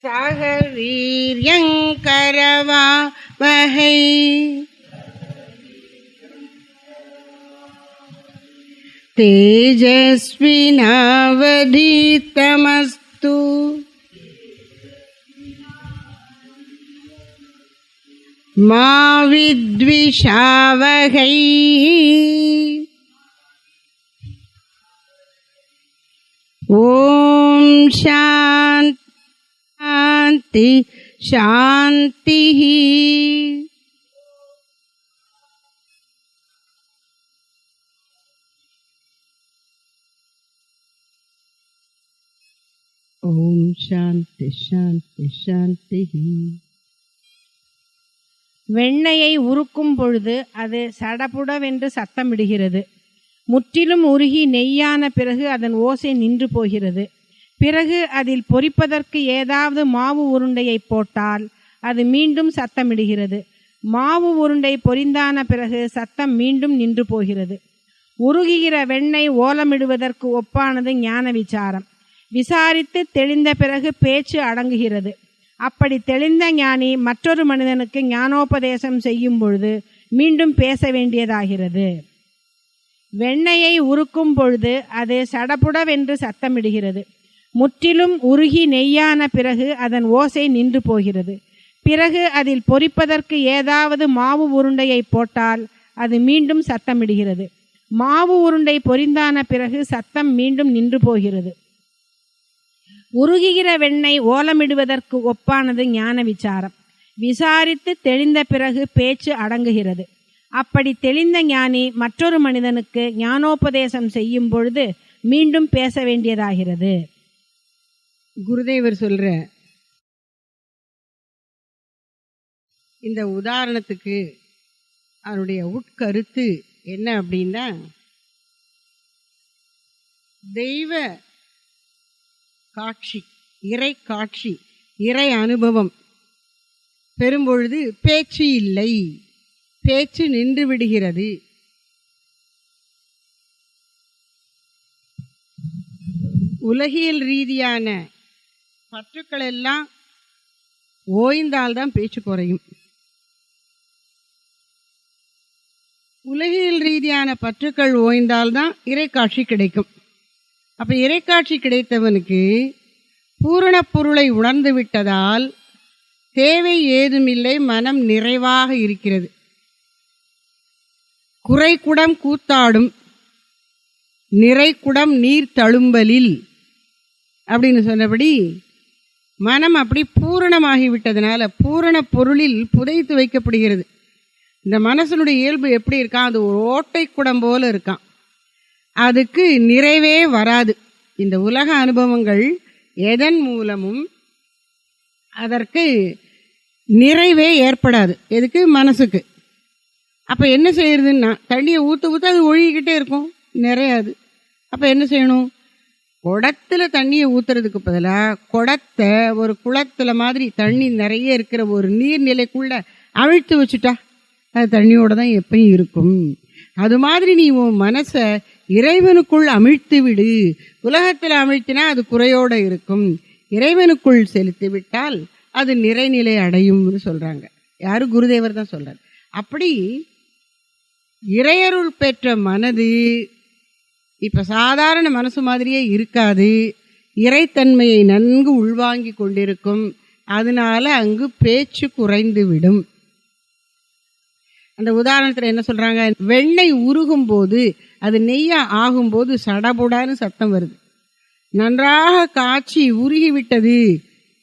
சக வீரியங்கரவா வகை தேஜஸ்வினாவதீதமஸ்து. மா வித்விஷாவகை. ஓம் சாந்தி சாந்தி. ஓம் சாந்தி சாந்தி சாந்தி. வெண்ணையை உருக்கும் பொழுது அது சடபுடவென்று சத்தமிடுகிறது. முற்றிலும் உருகி நெய்யான பிறகு அதன் ஓசை நின்று போகிறது. பிறகு அதில் பொரிப்பதற்கு ஏதாவது மாவு உருண்டையை போட்டால் அது மீண்டும் சத்தமிடுகிறது. மாவு உருண்டை பொரிந்தான பிறகு சத்தம் மீண்டும் நின்று போகிறது. உருகுகிற வெண்ணெய் ஓலமிடுவதற்கு ஒப்பானது ஞான விசாரம். விசாரித்து தெளிந்த பிறகு பேச்சு அடங்குகிறது. அப்படி தெளிந்த ஞானி மற்றொரு மனிதனுக்கு ஞானோபதேசம் செய்யும் பொழுது மீண்டும் பேச வேண்டியதாகிறது. வெண்ணெயை உருக்கும் பொழுது அது சடபுடவென்று சத்தமிடுகிறது. முற்றிலும் உருகி நெய்யான பிறகு அதன் ஓசை நின்று போகிறது. பிறகு அதில் பொரிப்பதற்கு ஏதாவது மாவு உருண்டையை போட்டால் அது மீண்டும் சத்தமிடுகிறது. மாவு உருண்டை பொரிந்தான பிறகு சத்தம் மீண்டும் நின்று போகிறது. உருகுகிற வெண்ணெய் ஓலமிடுவதற்கு ஒப்பானது ஞான விசாரம். விசாரித்து தெளிந்த பிறகு பேச்சு அடங்குகிறது. அப்படி தெளிந்த ஞானி மற்றொரு மனிதனுக்கு ஞானோபதேசம் செய்யும் பொழுது மீண்டும் பேச வேண்டியதாகிறது. குருதேவர் சொல்ற இந்த உதாரணத்துக்கு அவருடைய உட்கருத்து என்ன அப்படின்னா, தெய்வ காட்சி, இறை காட்சி, இறை அனுபவம் பெறும்பொழுது பேச்சு இல்லை, பேச்சு நின்று விடுகிறது. உலகியல் ரீதியான பற்றுக்கள் எல்லாம் ஓய்ந்தால்தான் பேச்சு குறையும். உலகியல் ரீதியான பற்றுக்கள் ஓய்ந்தால்தான் இறைக்காட்சி கிடைக்கும். அப்ப இறைக்காட்சி கிடைத்தவனுக்கு பூரண பொருளை உணர்ந்து விட்டதால் தேவை ஏதுமில்லை, மனம் நிறைவாக இருக்கிறது. குறைக்குடம் கூத்தாடும், நிறைக்குடம் நீர் தழும்பலில் அப்படின்னு சொன்னபடி மனம் அப்படி பூரணமாகிவிட்டதுனால பூரண பொருளில் புதைத்து வைக்கப்படுகிறது. இந்த மனசனுடைய இயல்பு எப்படி இருக்கான்? அது ஒரு ஓட்டை குடம் போல இருக்கான். அதுக்கு நிறைவே வராது. இந்த உலக அனுபவங்கள் எதன் மூலமும் அதற்கு நிறைவே ஏற்படாது. எதுக்கு? மனசுக்கு. அப்ப என்ன செய்யறதுன்னா, தண்ணியை ஊற்ற ஊற்ற அது ஒழுகிக்கிட்டே இருக்கும், நிறையாது. அப்ப என்ன செய்யணும்? குடத்துல தண்ணியை ஊத்துறதுக்கு பதிலாக குடத்தை ஒரு குளத்துல மாதிரி தண்ணி நிறைய இருக்கிற ஒரு நீர்நிலைக்குள்ள அவிழ்த்து வச்சுட்டா அது தண்ணியோட தான் எப்பயும் இருக்கும். அது மாதிரி நீ உன் மனசை இறைவனுக்குள் அமிழ்த்து விடு. உலகத்தில் அமிழ்த்தினா அது குறையோட இருக்கும். இறைவனுக்குள் செலுத்தி விட்டால் அது நிறைநிலை அடையும்னு சொல்றாங்க. யாரு? குருதேவர் தான் சொல்றாரு. அப்படி இறையருள் பெற்ற மனது இப்ப சாதாரண மனசு மாதிரியே இருக்காது. இறைத்தன்மையை நன்கு உள்வாங்கி கொண்டிருக்கும். அதனால அங்கு பேச்சு குறைந்து விடும். அந்த உதாரணத்துல என்ன சொல்றாங்க? வெண்ணெய் உருகும் போது, அது நெய்யா ஆகும்போது சடபுடான்னு சத்தம் வருது. நன்றாக காய்ச்சி உருகி விட்டது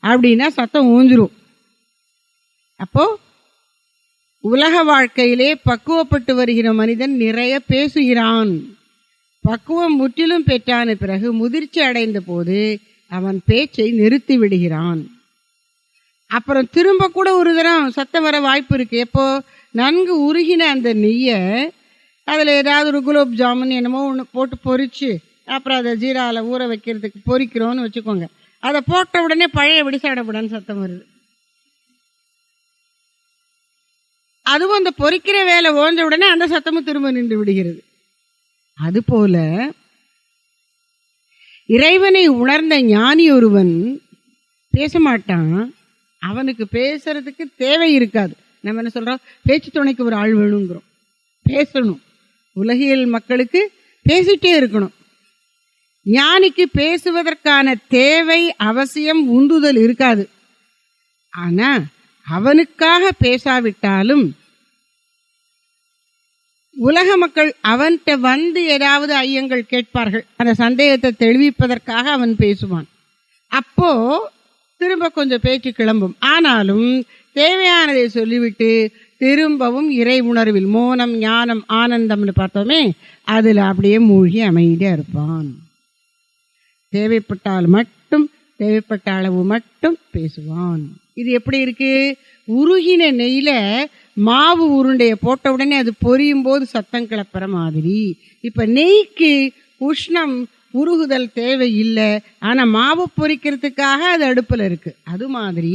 அப்படின்னா சத்தம் ஊஞ்சிரும். அப்போ உலக வாழ்க்கையிலே பக்குவப்பட்டு வருகிற மனிதன் நிறைய பேசுகிறான். பக்குவம் முற்றிலும் பெற்றான பிறகு முதிர்ச்சி அடைந்த போது அவன் பேச்சை நிறுத்தி விடுகிறான். அப்புறம் திரும்ப கூட ஒரு தரம் சத்தம் வர வாய்ப்பு இருக்கு. எப்போ? நன்கு உருகின அந்த நெய்யை அதில் ஏதாவது ஒரு குலோப் ஜாமுன் என்னமோ ஒன்று போட்டு பொரிச்சு அப்புறம் அதை ஜீராவில் ஊற வைக்கிறதுக்கு பொரிக்கிறோன்னு வச்சுக்கோங்க. அதை போட்ட உடனே பழைய விடிசாடப்படான்னு சத்தம் வருது. அதுவும் அந்த பொரிக்கிற வேலை ஓஞ்ச உடனே அந்த சத்தமும் திரும்ப நின்று விடுகிறது. அதுபோல இறைவனை உணர்ந்த ஞானி ஒருவன் பேச மாட்டான். அவனுக்கு பேசுறதுக்கு தேவை இருக்காது. நம்ம என்ன சொல்றோம், பேச்சு துணைக்கு ஒரு ஆள் வேணுங்கிறோம். பேசணும். உலகியல் மக்களுக்கு பேசிட்டே இருக்கணும். ஞானிக்கு பேசுவதற்கான தேவை, அவசியம், உந்துதல் இருக்காது. ஆனா அவனுக்காக பேசாவிட்டாலும் உலக மக்கள் அவன்கிட்ட வந்து ஏதாவது ஐயங்கள் கேட்பார்கள். அந்த சந்தேகத்தை தெளிவிப்பதற்காக அவன் பேசுவான். அப்போ திரும்ப கொஞ்சம் பேச்சு கிளம்பும். ஆனாலும் தேவையானதை சொல்லிவிட்டு திரும்பவும் இறை உணர்வில் மோனம் ஞானம் ஆனந்தம்னு பார்த்தோமே, அதில் அப்படியே மூழ்கி அமைதியாக இருப்பான். தேவைப்பட்டால் மட்டும், தேவைப்பட்ட அளவு மட்டும் பேசுவான். இது எப்படி இருக்கு? உருகின நெய்யில மாவு உருண்டைய போட்ட உடனே அது பொரியும் போது சத்தம் கிளப்புற மாதிரி. இப்ப நெய்க்கு உஷ்ணம் உருகுதல் தேவை இல்லை, ஆனா மாவு பொரிக்கிறதுக்காக அது அடுப்புல இருக்கு. அது மாதிரி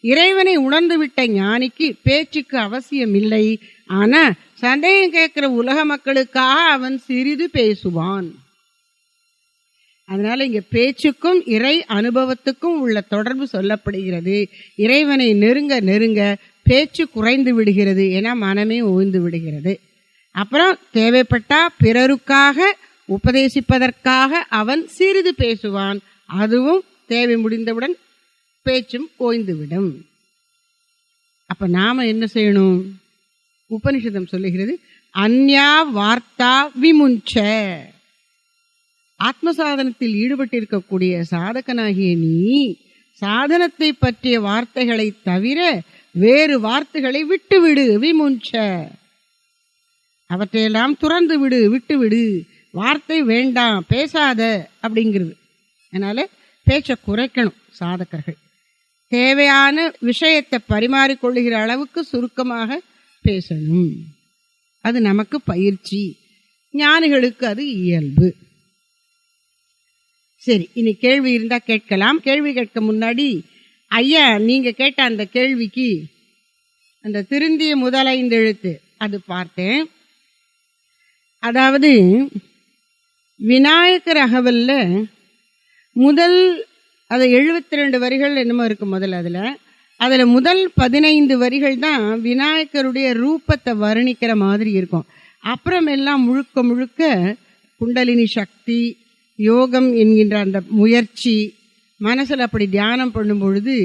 இறைவனை உணர்ந்து விட்ட ஞானிக்கு பேச்சுக்கு அவசியம் இல்லை. ஆனா சந்தேகம் கேட்கிற உலக மக்களுக்காக அவன் சிறிது பேசுவான். அதனால இங்க பேச்சுக்கும் இறை அனுபவத்துக்கும் உள்ள தொடர்பு சொல்லப்படுகிறது. இறைவனை நெருங்க நெருங்க பேச்சு குறைந்து விடுகிறது, ஏன்னா மனமே ஓய்ந்து விடுகிறது. அப்புறம் தேவைப்பட்டா பிறருக்காக உபதேசிப்பதற்காக அவன் சிறிது பேசுவான். அதுவும் தேவை முடிந்தவுடன் பேச்சும் ஓய்ந்துவிடும். அப்ப நாம என்ன செய்யணும்? உபனிஷதம் சொல்லுகிறது, அந்யா வார்த்தா விமுஞ்ச. ஆத்ம சாதனத்தில் ஈடுபட்டிருக்கக்கூடிய சாதகனாகிய நீ சாதனத்தை பற்றிய வார்த்தைகளை தவிர வேறு வார்த்தைகளை விட்டுவிடு. விமுஞ்ச, அவற்றையெல்லாம் துறந்து விடு, விட்டு விடு. வார்த்தை வேண்டாம், பேசாத அப்படிங்கிறது. அதனால பேச்சை குறைக்கணும் சாதகர்கள். தேவையான விஷயத்தை பரிமாறிக்கொள்ளுகிற அளவுக்கு சுருக்கமாக பேசணும். அது நமக்கு பயிற்சி, ஞானிகளுக்கு அது இயல்பு. சரி, இனி கேள்வி இருந்தா கேட்கலாம். கேள்வி கேட்க முன்னாடி ஐயா நீங்க கேட்ட அந்த கேள்விக்கு அந்த திருந்திய முதல் 5 எழுத்து அது பார்த்தேன். அதாவது விநாயகர் அகவல்ல முதல் அது 72 வரிகள் என்னமோ இருக்கு முதல்ல. அதுல முதல் 15 வரிகள் தான் விநாயகருடைய ரூபத்தை வர்ணிக்கிற மாதிரி இருக்கும். அப்புறம் எல்லாம் முழுக்க முழுக்க குண்டலினி சக்தி, யோகம் என்கின்ற அந்த முயற்சி. மனசில் அப்படி தியானம் பண்ணும் பொழுது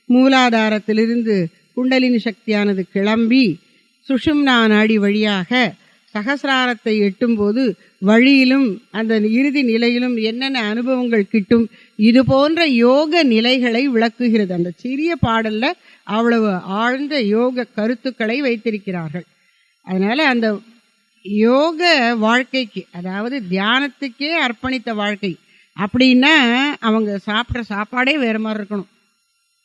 மூலாதாரத்திலிருந்து குண்டலினி சக்தியானது கிளம்பி சுஷும்னா நாடி வழியாக சகசிராரத்தை எட்டும்போது வழியிலும் அந்த இறுதி நிலையிலும் என்னென்ன அனுபவங்கள் கிட்டும், இது போன்ற யோக நிலைகளை விளக்குகிறது. அந்த சிறிய பாடல்ல அவ்வளவு ஆழ்ந்த யோக கருத்துக்களை வைத்திருக்கிறார்கள். அதனால அந்த யோக வாழ்க்கைக்கு, அதாவது தியானத்துக்கே அர்ப்பணித்த வாழ்க்கை அப்படின்னா அவங்க சாப்பிட்ற சாப்பாடே வேற மாதிரி இருக்கணும்.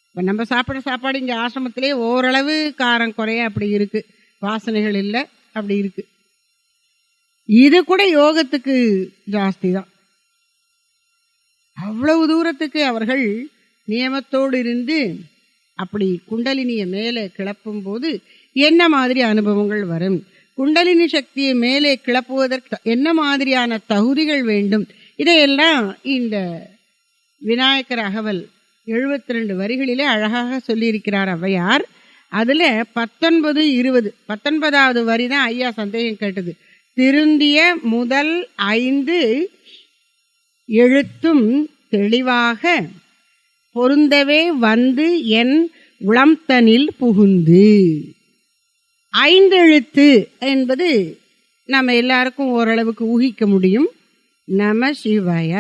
இப்போ நம்ம சாப்பிட்ற சாப்பாடு இங்கே ஆசிரமத்திலே ஓரளவு காரம் குறைய அப்படி இருக்கு, வாசனைகள் இல்லை அப்படி இருக்கு. இது கூட யோகத்துக்கு ஜாஸ்தி தான். அவ்வளவு தூரத்துக்கு அவர்கள் நியமத்தோடு இருந்து அப்படி குண்டலினியை மேலே கிளப்பும் போது என்ன மாதிரி அனுபவங்கள் வரும், குண்டலினி சக்தியை மேலே கிளப்புவதற்கு என்ன மாதிரியான தகுதிகள் வேண்டும், இதையெல்லாம் இந்த விநாயகர் அகவல் 72 வரிகளிலே அழகாக சொல்லியிருக்கிறார் ஔவையார். அதில் 19, 20, 19வது வரி தான் ஐயா சந்தேகம் கேட்டது. திருந்திய முதல் 5 எழுத்தும் தெளிவாக பொருந்தவே வந்து என் உளம்தனில் புகுந்து. 5 எழுத்து என்பது நம்ம எல்லாருக்கும் ஓரளவுக்கு ஊகிக்க முடியும். நம சிவாய,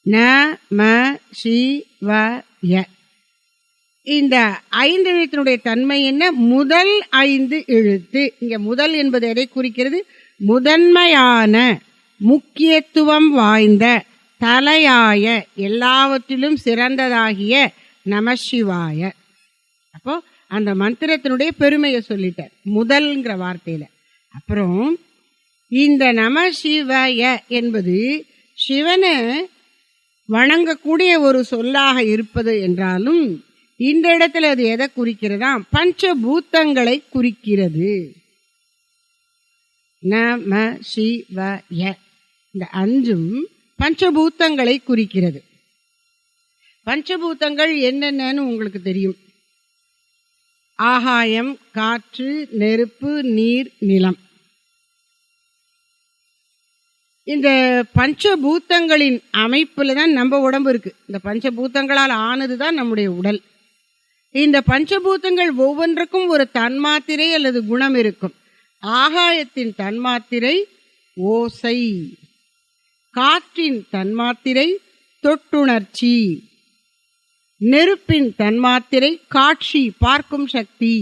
நம சிவாய. இந்த 5 எழுத்தினுடைய தன்மை என்ன? முதல் 5 எழுத்து. இங்க முதல் என்பது எதை குறிக்கிறது? முதன்மையான, முக்கியத்துவம் வாய்ந்த, தலையாய, எல்லாவற்றிலும் சிறந்ததாகிய நமசிவாய. அப்போ அந்த மந்திரத்தினுடைய பெருமையை சொல்லிட்டார் முதல்ங்கிற வார்த்தையில. அப்புறம் இந்த நமசிவாய என்பது சிவனை வணங்கக்கூடிய ஒரு சொல்லாக இருப்பது என்றாலும் இந்த இடத்துல அது எதை குறிக்கிறதா? பஞ்சபூதங்களை குறிக்கிறது. நம சிவாய, இந்த 5ம் பஞ்சபூதங்களை குறிக்கிறது. பஞ்சபூதங்கள் என்னென்னு உங்களுக்கு தெரியும். ஆகாயம், காற்று, நெருப்பு, நீர், நிலம். இந்த பஞ்சபூதங்களின் அமைப்புல தான் நம்ம உடம்பு இருக்கு. இந்த பஞ்சபூதங்களால் ஆனது தான் நம்முடைய உடல். இந்த பஞ்சபூதங்கள் ஒவ்வொன்றுக்கும் ஒரு தன்மாத்திரை அல்லது குணம் இருக்கும். ஆகாயத்தின் தன்மாத்திரை ஓசை, காற்றின் தன்மாத்திரை தொட்டுணர்ச்சி, நெருப்பின் தன்மாத்திரை காட்சி பார்க்கும் சக்தி,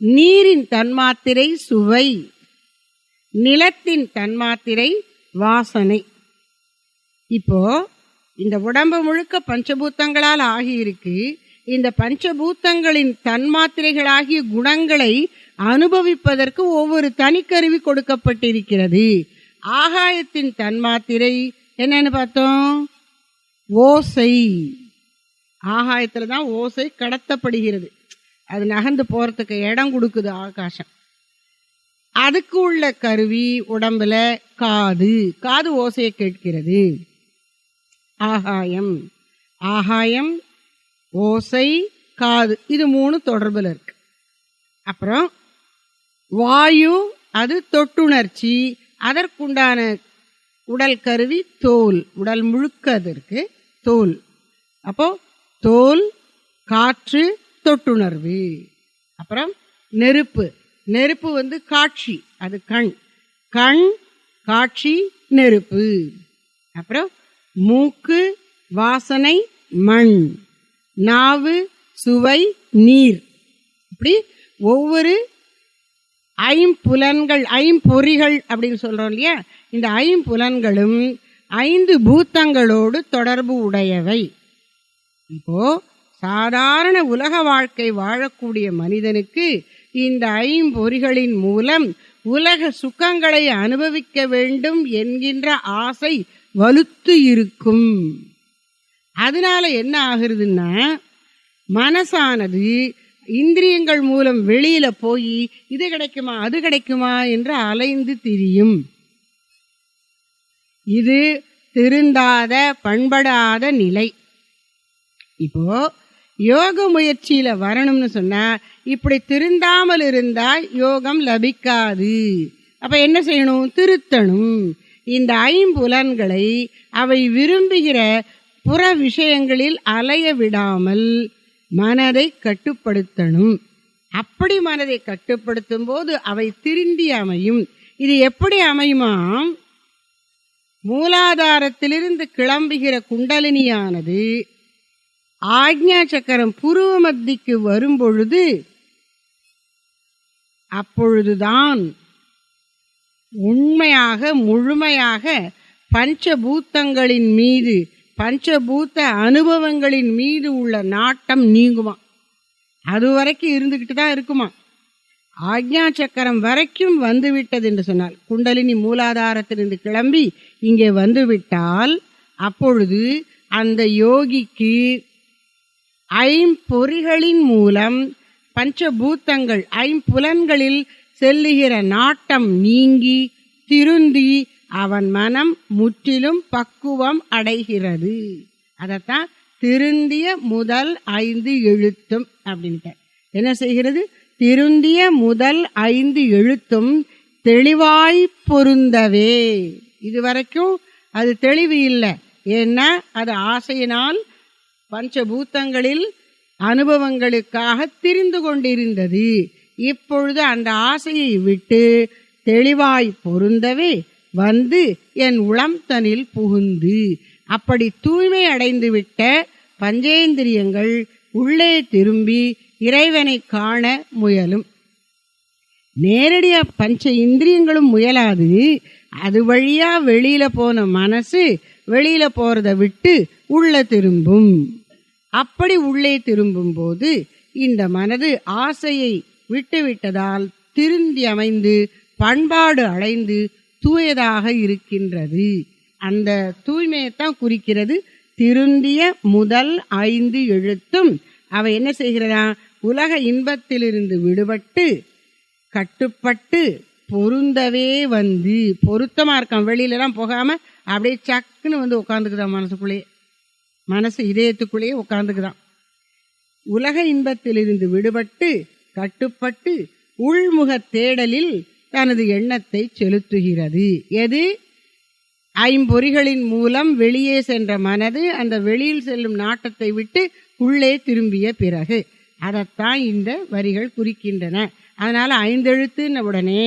நீரின் தன்மாத்திரை சுவை, நிலத்தின் தன்மாத்திரை வாசனை. இப்போ இந்த உடம்பு முழுக்க பஞ்சபூதங்களால் ஆகியிருக்கு. இந்த பஞ்சபூதங்களின் தன்மாத்திரைகளாகிய குணங்களை அனுபவிப்பதற்கு ஒவ்வொரு தனிக்கருவி கொடுக்கப்பட்டிருக்கிறது. ஆகாயத்தின் தன்மாத்திரை என்னன்னு பார்த்தோம்? ஓசை. ஆகாயத்துல தான் ஓசை கடத்தப்படுகிறது. அது நகர்ந்து போறதுக்கு இடம் கொடுக்குது ஆகாசம். அதுக்கு உள்ள கருவி உடம்புல காது. காது ஓசையை கேட்கிறது. ஆகாயம், ஆகாயம், ஓசை, காது, இது மூணு தொடர்புல இருக்கு. அப்புறம் வாயு, அது தொட்டுணர்ச்சி. அதற்குண்டான உடல் கருவி தோல். உடல் முழுக்க அது இருக்கு, தோல். அப்போ தோல், காற்று, தொட்டுணர்வு. அப்புறம் நெருப்பு. நெருப்பு காட்சி, அது கண். கண், காட்சி, நெருப்பு. அப்புறம் மூக்கு, வாசனை, மண். நாவு, சுவை, நீர். இப்படி ஒவ்வொரு ஐம்புலன்கள், ஐம்பொறிகள் அப்படின்னு சொல்றோம் இல்லையா, இந்த ஐம்புலன்களும் 5 பூதங்களோடு தொடர்பு உடையவை. இப்போ சாதாரண உலக வாழ்க்கை வாழக்கூடிய மனிதனுக்கு இந்த ஐம்பொறிகளின் மூலம் உலக சுகங்களை அனுபவிக்க வேண்டும் என்கின்ற ஆசை வலுத்து இருக்கும். அதனால என்ன ஆகுறதுன்னா, மனசானது இந்திரியங்கள் மூலம் வெளியில போய் இது கிடைக்குமா அது கிடைக்குமா என்று அலைந்து திரியும். இது திருந்தாத பண்படாத நிலை. இப்போ யோக முயற்சியில வரணும்னு சொன்னா இப்படி திருந்தாமல் இருந்தா யோகம் லபிக்காது. அப்ப என்ன செய்யணும்? திருத்தணும். இந்த ஐம்புலன்களை அவை விரும்புகிற புற விஷயங்களில் அலைய விடாமல் மனதை கட்டுப்படுத்தணும். அப்படி மனதை கட்டுப்படுத்தும் போது அவை திருந்தி அமையும். இது எப்படி அமையுமாம்? மூலாதாரத்திலிருந்து கிளம்புகிற குண்டலினியானது ஆக்ஞா சக்கரம் புருவ மத்திக்கு வரும்பொழுது அப்பொழுதுதான் உண்மையாக முழுமையாக பஞ்சபூதங்களின் மீது, பஞ்சபூத அனுபவங்களின் மீது உள்ள நாட்டம் நீங்குமா. அது வரைக்கும் இருந்துகிட்டு தான் இருக்குமா. ஆக்ஞா சக்கரம் வரைக்கும் வந்துவிட்டது என்று சொன்னால், குண்டலினி மூலாதாரத்திலிருந்து கிளம்பி இங்கே வந்துவிட்டால் அப்பொழுது அந்த யோகிக்கு ஐம்பொறிகளின் மூலம் பஞ்சபூதங்கள் ஐம்புலன்களில் செல்லுகிற நாட்டம் நீங்கி திருந்தி அவன் மனம் முற்றிலும் பக்குவம் அடைகிறது. அதத்தான் திருந்திய முதல் 5 எழுத்தும் அப்படின்ட்டு. என்ன செய்கிறது? திருந்திய முதல் 5 எழுத்தும் தெளிவாய் பொருந்தவே. இதுவரைக்கும் அது தெளிவு இல்லை. ஏன்னா அது ஆசையினால் பஞ்சபூதங்களில் அனுபவங்களுக்காக திரிந்து கொண்டிருந்தது. இப்பொழுது அந்த ஆசையை விட்டு தெளிவாய் பொருந்தவே வந்து என் உளம் தனில் புகுந்து, அப்படி தூய்மை அடைந்து விட்ட பஞ்சேந்திரியங்கள் உள்ளே திரும்பி இறைவனை காண முயலும். நேரடியா பஞ்ச இந்திரியங்களும் முயலாது. அது வழியா வெளியில போன மனசு வெளியில போறத விட்டு உள்ள திரும்பும். அப்படி உள்ளே திரும்பும் போது இந்த மனது ஆசையை விட்டுவிட்டதால் திருந்தி அமைந்து பண்பாடு அடைந்து தூயதாக இருக்கின்றது. அந்த தூய்மையைத்தான் குறிக்கிறது திருந்திய முதல் 5 எழுத்தும். அவை என்ன செய்கிறதா? உலக இன்பத்திலிருந்து விடுபட்டு கட்டுப்பட்டு பொருந்தவே வந்து, பொருத்தமா இருக்கான், வெளியிலலாம் போகாம அப்படியே சக்குன்னு வந்து உட்காந்துக்குதான் மனசுக்குள்ளேயே. மனசு இதயத்துக்குள்ளேயே உட்கார்ந்துக்குதான். உலக இன்பத்திலிருந்து விடுபட்டு கட்டுப்பட்டு உள்முக தேடலில் தனது எண்ணத்தை செலுத்துகிறது. எது? ஐம்பொறிகளின் மூலம் வெளியே சென்ற மனது அந்த வெளியில் செல்லும் நாட்டத்தை விட்டு உள்ளே திரும்பிய பிறகு அதைத்தான் இந்த வரிகள் குறிக்கின்றன. அதனால 5 எழுத்துன்னு உடனே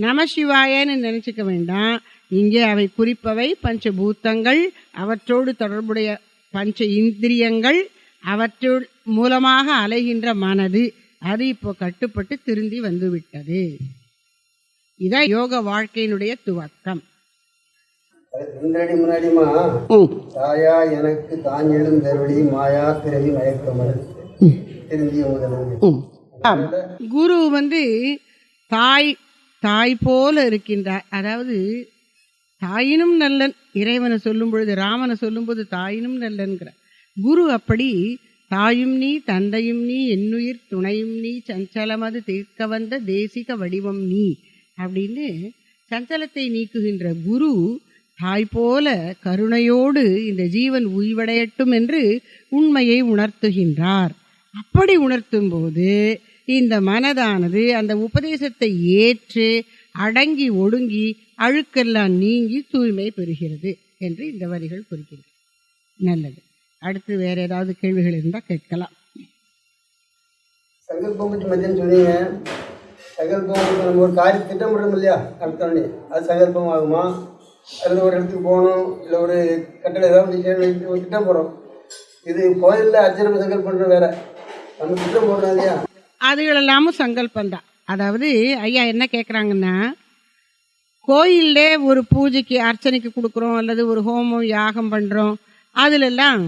நமசிவாயன்னு நினைச்சுக்க வேண்டாம். இங்கே அவை குறிப்பவை பஞ்சபூத்தங்கள், அவற்றோடு தொடர்புடைய பஞ்ச இந்திரியங்கள், அவற்றோடு மூலமாக அலைகின்ற மனது. அது இப்போ கட்டுப்பட்டு திருந்தி வந்து விட்டது. இதான் யோக வாழ்க்கையினுடைய துவக்கம். முன்னாடிமா தாயா எனக்கு தான் எழும் தருளி மாயா பிறவி மயக்கமல் திருந்திய முதல் குரு தாய் போல இருக்கின்றார். அதாவது தாயினும் நல்லன். இறைவனை சொல்லும் பொழுது, ராமனை சொல்லும் போது தாயினும் நல்லன்கிறார். குரு அப்படி தாயும் நீ தந்தையும் நீ என்னுயிர் துணையும் நீ சஞ்சலமது தீர்க்க வந்த தேசிக வடிவம் நீ அப்படின்னு சஞ்சலத்தை நீக்குகின்ற குரு தாய் போல கருணையோடு இந்த ஜீவன் உய்வடையட்டும் என்று உண்மையை உணர்த்துகின்றார். அப்படி உணர்த்தும் போது இந்த மனதானது அந்த உபதேசத்தை ஏற்று அடங்கி ஒடுங்கி அழுக்கெல்லாம் நீங்கி தூய்மை பெறுகிறது என்று இந்த வரிகள் குறிக்கின்றன. நல்லது. அடுத்து வேற ஏதாவது கேள்விகள் இருந்தால் கேட்கலாம். சங்கல்பம் பற்றி மத்தியம் சொன்னீங்க. சங்கல்பம் நம்ம ஒரு காரியம் திட்டமிடணும் இல்லையா, அடுத்தோடனே அது சங்கல்பம் ஆகுமா? அதில் ஒரு இடத்துக்கு போகணும், இல்லை ஒரு கட்டளை ஏதாவது ஒரு திட்டம் போகிறோம். இது கோயிலில் அர்ச்சனை சங்கல்பம் வேற, நம்ம திட்டம் போடுறோம் இல்லையா, அதுகளெல்லாமும் சங்கல்பந்தான். அதாவது ஐயா என்ன கேட்குறாங்கன்னா, கோயில்ல ஒரு பூஜைக்கு அர்ச்சனைக்கு கொடுக்குறோம் அல்லது ஒரு ஹோமம் யாகம் பண்ணுறோம், அதிலெல்லாம்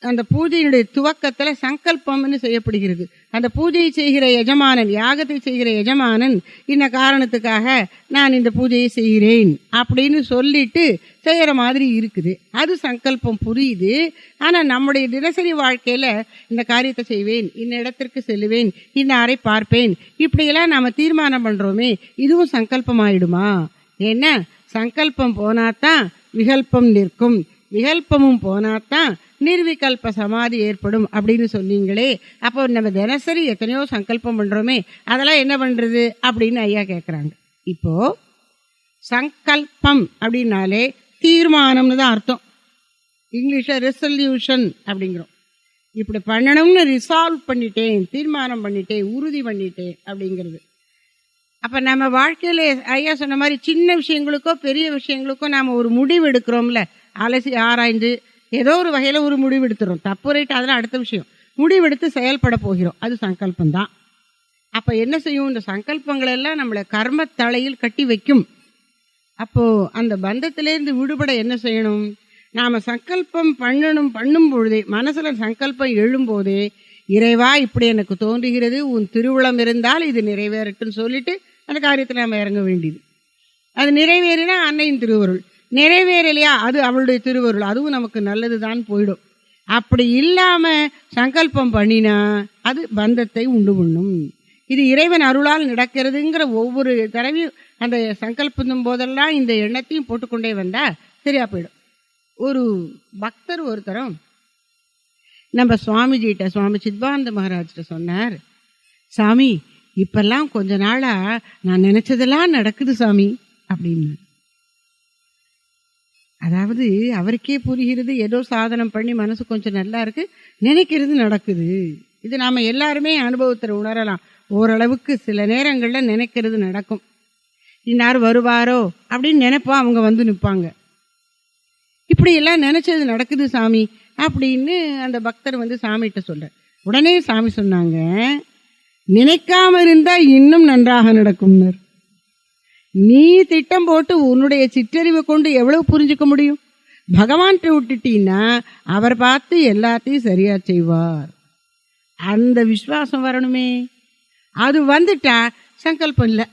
அந்த பூஜையினுடைய துவக்கத்தில் சங்கல்பம்னு செய்யப்படுகிறது. அந்த பூஜையை செய்கிற எஜமானன், யாகத்தை செய்கிற எஜமானன் இன்ன காரணத்துக்காக நான் இந்த பூஜையை செய்கிறேன் அப்படின்னு சொல்லிட்டு செய்கிற மாதிரி இருக்குது. அது சங்கல்பம், புரியுது. ஆனால் நம்முடைய தினசரி வாழ்க்கையில் இந்த காரியத்தை செய்வேன், இன்ன இடத்திற்கு செல்லுவேன், இன்னாரை பார்ப்பேன், இப்படியெல்லாம் நாம் தீர்மானம் பண்ணுறோமே, இதுவும் சங்கல்பம் ஆயிடுமா? ஏன்னா சங்கல்பம் போனாதான் விகல்பம் நிற்கும், விகல்பமும் போனாதான் நிர்விகல்ப சமாதி ஏற்படும் அப்படின்னு சொன்னீங்களே. அப்போ நம்ம தினசரி எத்தனையோ சங்கல்பம் பண்றோமே, அதெல்லாம் என்ன பண்றது அப்படின்னு ஐயா கேட்குறாங்க. இப்போ சங்கல்பம் அப்படின்னாலே தீர்மானம்னு தான் அர்த்தம். இங்கிலீஷ்ல ரெசல்யூஷன் அப்படிங்கிறோம். இப்படி பண்ணணும்னு ரிசால்வ் பண்ணிட்டேன், தீர்மானம் பண்ணிட்டேன், உறுதி பண்ணிட்டேன் அப்படிங்கிறது. அப்போ நம்ம வாழ்க்கையில் ஐயா சொன்ன மாதிரி சின்ன விஷயங்களுக்கோ பெரிய விஷயங்களுக்கோ நாம் ஒரு முடிவு எடுக்கிறோம்ல, அலசி ஆராய்ந்து ஏதோ ஒரு வகையில் ஒரு முடிவு எடுத்துறோம். தப்பு ரைட்டு அதெல்லாம் அடுத்த விஷயம். முடிவெடுத்து செயல்பட போகிறோம், அது சங்கல்பந்தான். அப்போ என்ன செய்யும், இந்த சங்கல்பங்கள் எல்லாம் நம்மளை கர்ம தலையில் கட்டி வைக்கும். அப்போது அந்த பந்தத்திலேருந்து விடுபட என்ன செய்யணும், நாம் சங்கல்பம் பண்ணும் பொழுதே, மனசில் சங்கல்பம் எழும்போதே, இறைவா இப்படி எனக்கு தோன்றுகிறது, உன் திருவுளம் இருந்தால் இது நிறைவேறட்டுன்னு சொல்லிட்டு அந்த காரியத்தில் நம்ம இறங்க வேண்டியது. அது நிறைவேறினா அன்னையின் திருவருள், நிறைவேறலையா அது அவளுடைய திருவருள், அதுவும் நமக்கு நல்லது தான் போயிடும். அப்படி இல்லாமல் சங்கல்பம் பண்ணினா அது பந்தத்தை உண்டு பண்ணும். இது இறைவன் அருளால் நடக்கிறதுங்கிற ஒவ்வொரு தடவையும் அந்த சங்கல்பம் போதெல்லாம் இந்த எண்ணத்தையும் போட்டுக்கொண்டே வந்தால் சரியா போயிடும். ஒரு பக்தர் ஒருத்தரம் நம்ம சுவாமிஜிகிட்ட, சுவாமி சித்பானந்த மகாராஜ்கிட்ட சொன்னார், சாமி இப்பெல்லாம் கொஞ்ச நாளா நான் நினைச்சதெல்லாம் நடக்குது சாமி அப்படின்னு. அதாவது அவருக்கே புரிகிறது, ஏதோ சாதனம் பண்ணி மனசு கொஞ்சம் நல்லா இருக்கு, நினைக்கிறது நடக்குது. இது நாம் எல்லாருமே அனுபவத்தில் உணரலாம். ஓரளவுக்கு சில நேரங்களில் நினைக்கிறது நடக்கும். இன்னார் வருவாரோ அப்படின்னு நினைப்போம், அவங்க வந்து நிற்பாங்க. இப்படியெல்லாம் நினைச்சது நடக்குது சாமி அப்படின்னு அந்த பக்தர் வந்து சாமிகிட்ட சொல்றார். உடனே சாமி சொன்னாங்க, நினைக்காம இருந்தா இன்னும் நன்றாக நடக்கும்னர். நீ திட்டம் போட்டு உன்னுடைய சிற்றறிவை கொண்டு எவ்வளவு புரிஞ்சுக்க முடியும்? பகவான்கிட்ட விட்டுட்டீன்னா அவர் பார்த்து எல்லாத்தையும் சரியா செய்வார். அந்த விசுவாசம் வரணுமே. அது வந்துட்டா சங்கல்பம் இல்லை.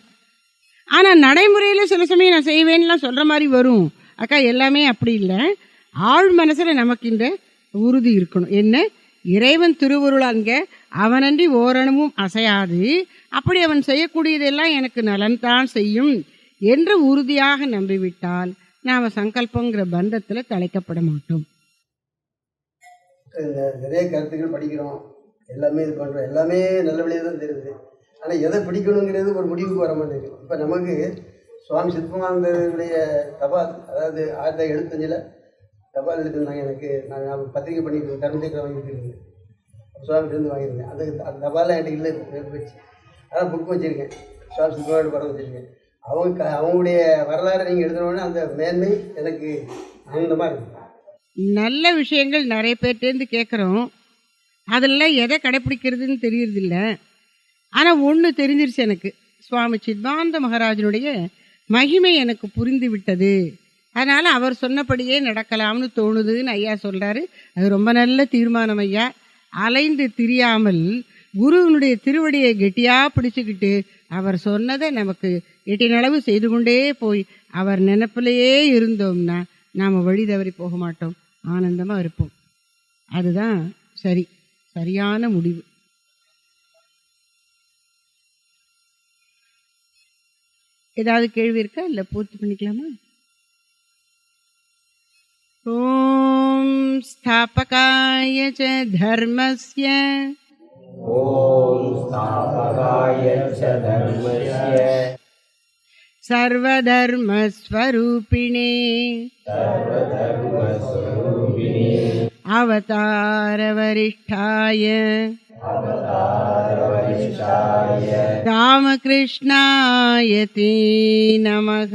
ஆனால் நடைமுறையில் சில சமயம் நான் செய்வேன்லாம் சொல்கிற மாதிரி வரும். அக்கா எல்லாமே அப்படி இல்லை. ஆழ் மனசில் நமக்கு இந்த உறுதி இருக்கணும். என்ன, இறைவன் திருவருள் அங்கே அவனன்றி ஓரணமும் அசையாது, அப்படி அவன் செய்யக்கூடியதெல்லாம் எனக்கு நலன்தான் செய்யும் என்று உறுதியாக நம்பிவிட்டால் நாம் சங்கல்பங்கிற பந்தத்தில் தலைக்கப்பட மாட்டோம். நிறைய கருத்துக்கள் படிக்கிறோம், எல்லாமே இது பண்ணுறோம், எல்லாமே நல்ல வழியாக தான் தெரியுது. ஆனால் எதை பிடிக்கணுங்கிறது ஒரு முடிவுக்கு வர மாட்டேங்குது. இப்போ நமக்கு சுவாமி சித்மானந்தருடைய தபால், அதாவது 1975 தபால் எழுதிருந்தாங்க. எனக்கு நான் பத்திரிக்கை பண்ணிட்டு கரும்பு வாங்கிட்டு இருந்தேன், சுவாமிகிட்டேருந்து வாங்கியிருந்தேன். அந்த தபாலாம் என்கிட்ட இல்லை போச்சு. அதான் புக் வச்சுருக்கேன், சுவாமி சித்மானந்த படம் வச்சுருக்கேன். அவங்களுடைய வரலாறு நீங்கள் எழுதணுன்னு அந்த மேன்மை எனக்கு ஆனந்தமாக இருக்குது. நல்ல விஷயங்கள் நிறைய பேர்ட்டேருந்து கேட்குறோம், அதெல்லாம் எதை கடைப்பிடிக்கிறதுன்னு தெரியறதில்ல. ஆனால் ஒன்று தெரிஞ்சிருச்சு எனக்கு, சுவாமி சித்மானந்த மகாராஜனுடைய மகிமை எனக்கு புரிந்து விட்டது. அதனால் அவர் சொன்னபடியே நடக்கலாம்னு தோணுதுன்னு ஐயா சொல்கிறாரு. அது ரொம்ப நல்ல தீர்மானம் ஐயா. அலைந்து திரியாமல் குருவினுடைய திருவடியை கெட்டியாக பிடிச்சிக்கிட்டு அவர் சொன்னதை நமக்கு எட்டினளவு செய்து கொண்டே போய் அவர் நினைப்பிலேயே இருந்தோம்னா நாம் வழி தவறி போக மாட்டோம், ஆனந்தமாக இருப்போம். அதுதான் சரியான முடிவு. ஏதாவது கேள்வி இருக்கா? இல்லை பூர்த்தி பண்ணிக்கலாமா? ஓம் ஸ்தாபகாய ச தர்மஸ்ய சர்வதர்மஸ்வரூபிணே அவதாரவரிஷ்டாய ராமகிருஷ்ணாய தே நமः.